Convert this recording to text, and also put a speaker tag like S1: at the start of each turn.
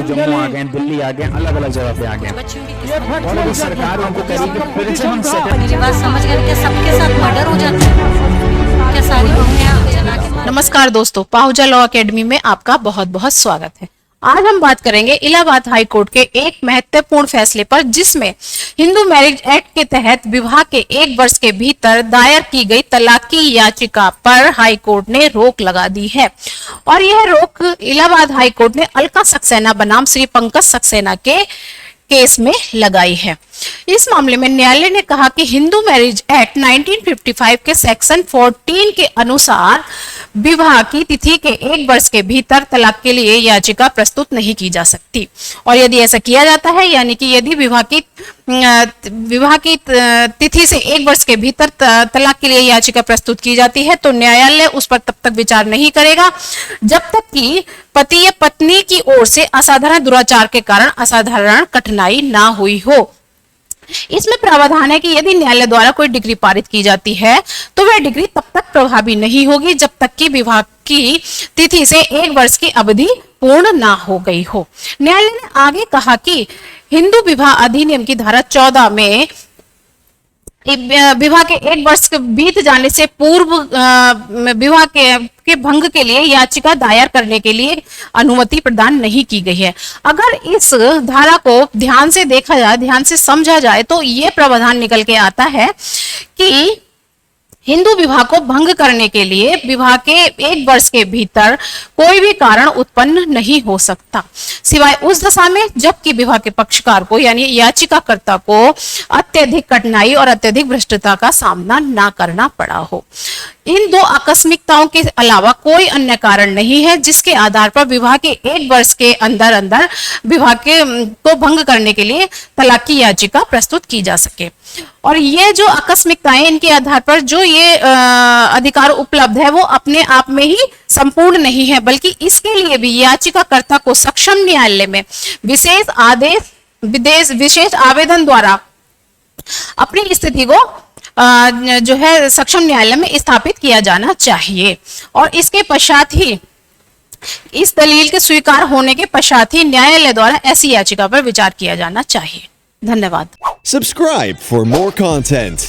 S1: जम्मू आ गए, दिल्ली आ गए, अलग अलग जगह पे आ गए और अभी सरकार उनको करेगी फिर से हम
S2: मेरी बात समझ गए क्या? सबके साथ मर्डर हो जाता है क्या? सारी बहुएं जला के।
S3: नमस्कार दोस्तों, पाहुजा लॉ एकेडमी में आपका बहुत बहुत स्वागत है। आज हम बात करेंगे इलाहाबाद हाई कोर्ट के एक महत्वपूर्ण फैसले पर, जिसमें हिंदू मैरिज एक्ट के तहत विवाह के 1 वर्ष के भीतर दायर की गई तलाक की याचिका पर हाई कोर्ट ने रोक लगा दी है। और यह रोक इलाहाबाद हाई कोर्ट ने अलका सक्सेना बनाम श्री पंकज सक्सेना के केस में लगाई है। इस मामले में न्यायालय ने कहा कि हिंदू मैरिज एक्ट 1955 के सेक्शन 14 के अनुसार विवाह की तिथि के 1 वर्ष के भीतर तलाक के लिए याचिका प्रस्तुत नहीं की जा सकती। और यदि ऐसा किया जाता है, यानी कि यदि विवाह की तिथि से 1 वर्ष के भीतर तलाक के लिए याचिका प्रस्तुत की जाती है, तो न्यायालय उस पर तब तक विचार नहीं करेगा जब तक कि पति या पत्नी की ओर से असाधारण दुराचार के कारण असाधारण कठिनाई ना हुई हो। इसमें प्रावधान है कि यदि न्यायालय द्वारा कोई डिग्री पारित की जाती है तो वह डिग्री तब तक प्रभावी नहीं होगी जब तक कि विवाह की तिथि से 1 वर्ष की अवधि पूर्ण ना हो गई हो। न्यायालय ने आगे कहा कि हिंदू विवाह अधिनियम की धारा 14 में विवाह के 1 वर्ष बीत जाने से पूर्व विवाह के भंग के लिए याचिका दायर करने के लिए अनुमति प्रदान नहीं की गई है। अगर इस धारा को ध्यान से देखा जाए, ध्यान से समझा जाए, तो ये प्रावधान निकल के आता है कि हिंदू विवाह को भंग करने के लिए विवाह के 1 वर्ष के भीतर कोई भी कारण उत्पन्न नहीं हो सकता, सिवाय उस दशा में जबकि विवाह के पक्षकार को यानी याचिकाकर्ता को अत्यधिक कठिनाई और अत्यधिक भ्रष्टता का सामना ना करना पड़ा हो। इन 2 आकस्मिकताओं के अलावा कोई अन्य कारण नहीं है जिसके आधार पर विवाह के 1 वर्ष के अंदर अंदर विवाह को भंग करने के लिए तलाक की याचिका प्रस्तुत की जा सके। और ये जो आकस्मिकताएं, इनके आधार पर जो ये अधिकार उपलब्ध है वो अपने आप में ही संपूर्ण नहीं है, बल्कि इसके लिए भी याचिकाकर्ता को सक्षम न्यायालय में विशेष आवेदन द्वारा अपनी स्थिति को जो है सक्षम न्यायालय में स्थापित किया जाना चाहिए। और इसके पश्चात ही, इस दलील के स्वीकार होने के पश्चात ही न्यायालय द्वारा ऐसी याचिका पर विचार किया जाना चाहिए। धन्यवाद।
S4: Subscribe for more content.